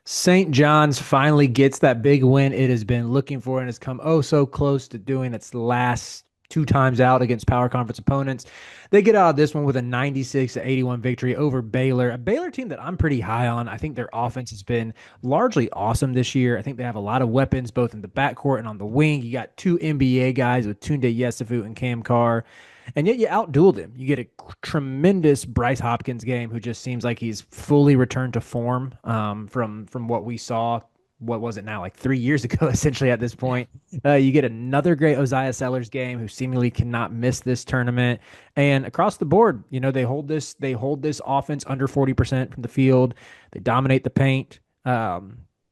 St. John's finally gets that big win it has been looking for and has come oh so close to doing its last two times out against power conference opponents. They get out of this one with a 96-81 victory over Baylor, a Baylor team that I'm pretty high on. I think their offense has been largely awesome this year. I think they have a lot of weapons both in the backcourt and on the wing. You got two NBA guys with Tunde Yesufu and Cam Carr. And yet you outdueled him. You get a tremendous Bryce Hopkins game, who just seems like he's fully returned to form from what we saw. What was it now, like 3 years ago, essentially at this point. You get another great Uzziah Sellers game, who seemingly cannot miss this tournament. And across the board, they hold this offense under 40% from the field. They dominate the paint.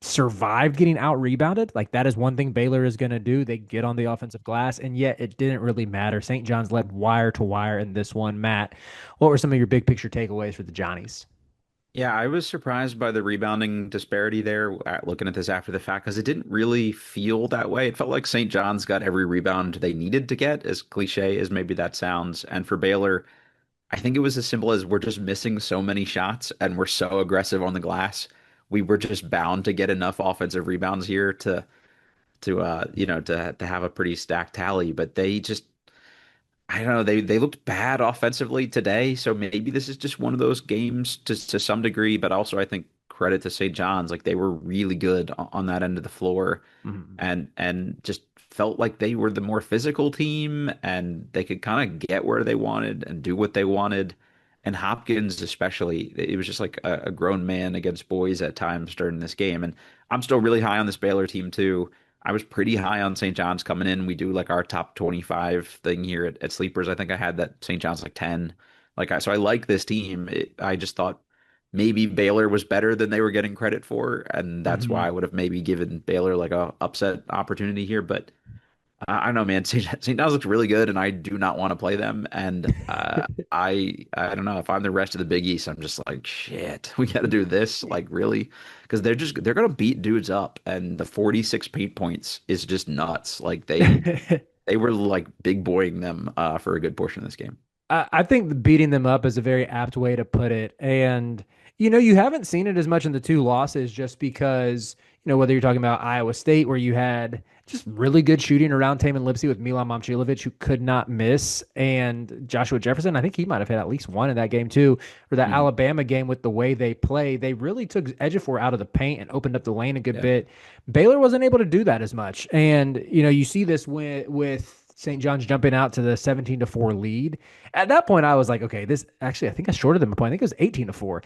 Survived getting out rebounded. Like that is one thing Baylor is going to do. They get on the offensive glass, and yet it didn't really matter. St. John's led wire to wire in this one. Matt, what were some of your big picture takeaways for the Johnnies? Yeah, I was surprised by the rebounding disparity there, looking at this after the fact, because it didn't really feel that way. It felt like St. John's got every rebound they needed to get, as cliche as maybe that sounds. And for Baylor, I think it was as simple as we're just missing so many shots and we're so aggressive on the glass. We were just bound to get enough offensive rebounds here to have a pretty stacked tally. But they just I don't know. They looked bad offensively today, so maybe this is just one of those games to some degree. But also, I think credit to St. John's, like they were really good on that end of the floor, Mhm. and just felt like they were the more physical team, and they could kind of get where they wanted and do what they wanted. And Hopkins, especially, it was just like a grown man against boys at times during this game. And I'm still really high on this Baylor team too. I was pretty high on St. John's coming in. We do like our top 25 thing here at Sleepers. I think I had that St. John's like 10. So I like this team. I just thought maybe Baylor was better than they were getting credit for, and that's why I Mhm. would have maybe given Baylor like a upset opportunity here. But I don't know, man. St. John's looks really good, and I do not want to play them. And I don't know if I'm the rest of the Big East. I'm just like shit. We got to do this, like really, because they're gonna beat dudes up, and the 46 paint points is just nuts. Like they were like big boying them for a good portion of this game. I think beating them up is a very apt way to put it. And, you haven't seen it as much in the two losses just because, whether you're talking about Iowa State, where you had just really good shooting around Taman Lipsey with Milan Momcilovic, who could not miss, and Joshua Jefferson. I think he might have hit at least one in that game, too. Or that Mhm. Alabama game with the way they play. They really took Ejiofor out of the paint and opened up the lane a good Yeah. bit. Baylor wasn't able to do that as much. And, you see this with St. John's jumping out to the 17-4 lead. At that point, I was like, okay, this actually, I think I shorted them a point. I think it was 18-4.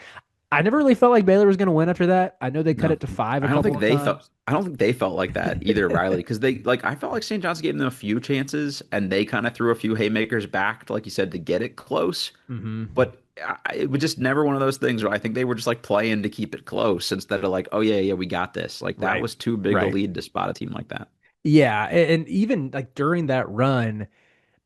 I never really felt like Baylor was going to win after that. I know they cut No, it to five a couple of times. I don't think they felt like that either, Riley, because I felt like St. John's gave them a few chances and they kind of threw a few haymakers back, like you said, to get it close. Hmm. But it was just never one of those things where I think they were just like playing to keep it close instead of like, oh yeah, yeah, we got this. Like that Right. was too big a Right. lead to spot a team like that. Yeah. And even like during that run,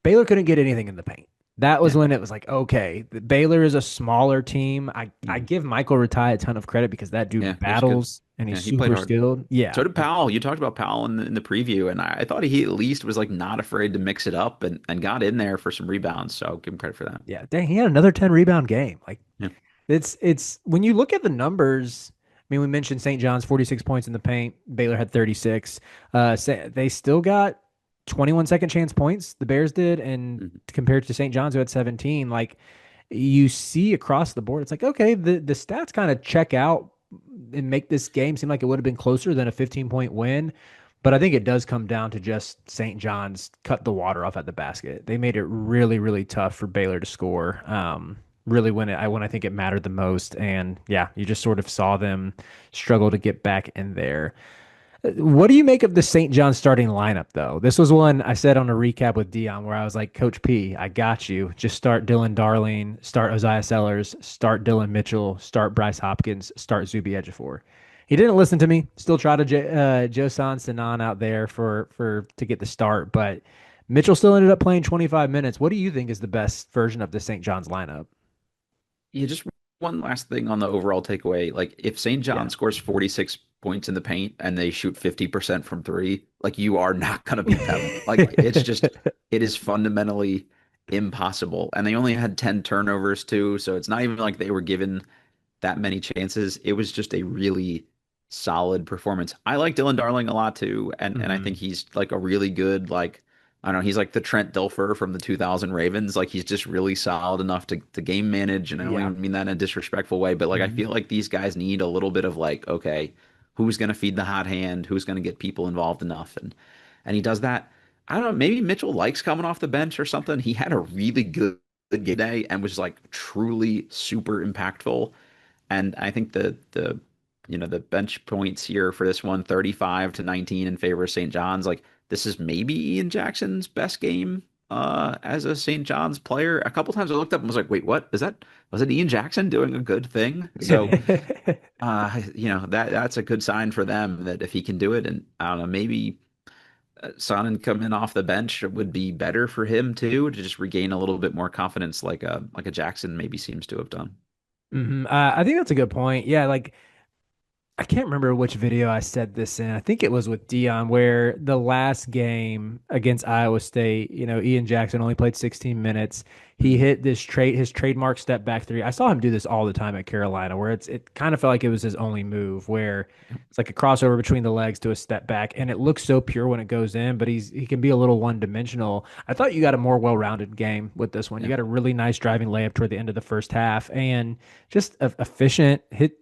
Baylor couldn't get anything in the paint. That was Yeah. when it was like, okay, Baylor is a smaller team. I Mhm. give Michael Ratai a ton of credit because that Yeah, dude he was good. battles and he's Yeah, he played super hard. skilled. Yeah. So did Powell. You talked about Powell in the preview, and I thought he at least was like not afraid to mix it up and got in there for some rebounds. So give him credit for that. Yeah. Dang, he had another 10 rebound game. Like Yeah. it's when you look at the numbers. I mean, we mentioned St. John's 46 points in the paint. Baylor had 36. They still got 21 second chance points. The Bears did, and Mhm. compared to St. John's who had 17, like you see across the board, it's like okay, the stats kind of check out and make this game seem like it would have been closer than a 15-point win. But I think it does come down to just St. John's cut the water off at the basket. They made it really, really tough for Baylor to score. Really when I think it mattered the most. And yeah, you just sort of saw them struggle to get back in there. What do you make of the St. John starting lineup though? This was one I said on a recap with Dion where I was like, Coach P, I got you. Just start Dylan Darling, start Uzziah Sellers, start Dylan Mitchell, start Bryce Hopkins, start Zuby Ejiofor. He didn't listen to me. Still tried to Joe San Sanan out there for to get the start, but Mitchell still ended up playing 25 minutes. What do you think is the best version of the St. John's lineup? Yeah, just one last thing on the overall takeaway. Like if St. Yeah. John scores 46 points in the paint and they shoot 50% from three, like you are not gonna beat them. Like it's just it is fundamentally impossible. And they only had 10 turnovers too, so it's not even like they were given that many chances. It was just a really solid performance. I like Dylan Darling a lot too, and I think Hmm. he's like a really good like I don't know, he's like the Trent Dilfer from the 2000 Ravens. Like he's just really solid enough to game manage, and I don't Yeah. even mean that in a disrespectful way, but like I Hmm. feel like these guys need a little bit of like, okay, who's going to feed the hot hand? Who's going to get people involved enough? And he does that. I don't know, maybe Mitchell likes coming off the bench or something. He had a really good game day and was like truly super impactful. And I think the bench points here for this one, 35 to 19 in favor of St. John's. Like this is maybe Ian Jackson's best game as a St. John's player. A couple times I looked up and was like, wait, what? Was it Ian Jackson doing a good thing? So that's a good sign for them that if he can do it, and I don't know, maybe Sonnen coming off the bench would be better for him too, to just regain a little bit more confidence like a Jackson maybe seems to have done. I think that's a good point. Yeah, like I can't remember which video I said this in. I think it was with Dion, where the last game against Iowa State, Ian Jackson only played 16 minutes. He Mhm. hit his trademark step back three. I saw him do this all the time at Carolina, where it kind of felt like it was his only move, where it's like a crossover between the legs to a step back, and it looks so pure when it goes in, but he can be a little one dimensional. I thought you got a more well-rounded game with this one. You Yeah. got a really nice driving layup toward the end of the first half, and just efficient hit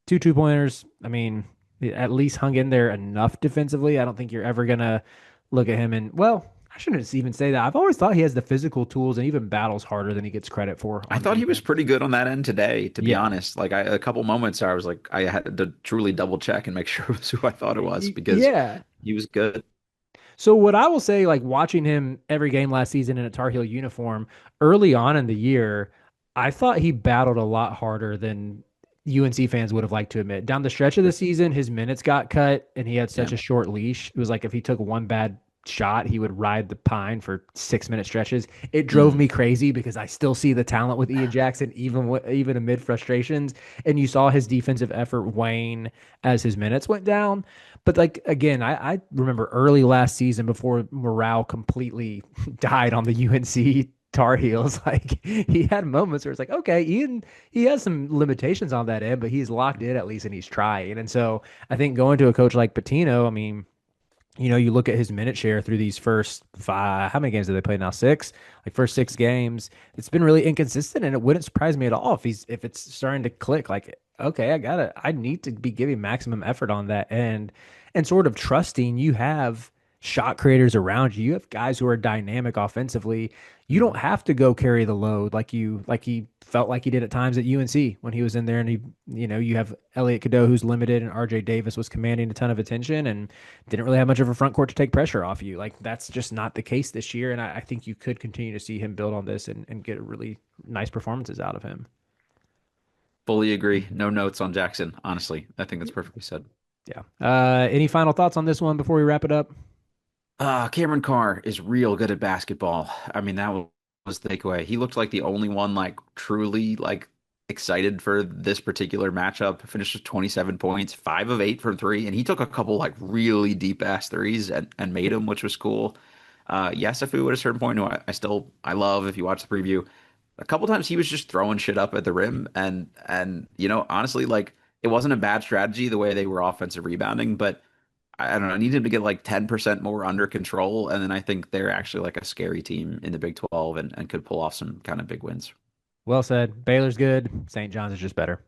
two pointers. I mean, he at least hung in there enough defensively. I don't think you're ever gonna look at him and well, I shouldn't even say that. I've always thought he has the physical tools and even battles harder than he gets credit for I on thought he was defense. pretty good on that end today, to be Yeah. honest. Like a couple moments I was like I had to truly double check and make sure it was who I thought it was because Yeah. he was good. So what I will say, like watching him every game last season in a Tar Heel uniform, early on in the year, I thought he battled a lot harder than UNC fans would have liked to admit. Down the stretch of the Sure. season, his minutes got cut and he had Yeah. such a short leash. It was like if he took one bad shot, he would ride the pine for 6 minute stretches. It drove me Mm. crazy because I still see the talent with Ian Jackson, even amid frustrations. And you saw his defensive effort wane as his minutes went down. But like again, I remember early last season before morale completely died on the UNC Tar Heels. Like he had moments where it's like, okay, Ian, he has some limitations on that end, but he's locked in at least and he's trying. And so I think going to a coach like Patino, I mean, you look at his minute share through these first five, how many games have they played now? Six, like first 6 games. It's been really inconsistent, and it wouldn't surprise me at all if it's starting to click. Like, okay, I need to be giving maximum effort on that end and sort of trusting you have shot creators around you. You have guys who are dynamic offensively. You don't Mhm. have to go carry the load like he felt like he did at times at UNC when he was in there and you have Elliot Cadeau who's limited and RJ Davis was commanding a ton of attention and didn't really have much of a front court to take pressure off you. Like that's just not the case this year. And I think you could continue to see him build on this and get really nice performances out of him. Fully agree. No notes on Jackson, honestly. I think that's perfectly said. Yeah. Any final thoughts on this one before we wrap it up? Cameron Carr is real good at basketball. I mean, was the takeaway. He looked like the only one like truly like excited for this particular matchup. Finished with 27 points, 5 of 8 from three, and he took a couple like really deep ass threes and made them, which was cool. Yesufu at a certain point, who I love if you watch the preview. A couple times he was just throwing shit up at the rim, and honestly, like it wasn't a bad strategy the way they were offensive rebounding, but I don't know. I need him to get like 10% more under control. And then I think they're actually like a scary team in the Big 12 and could pull off some kind of big wins. Well said. Baylor's good. St. John's is just better.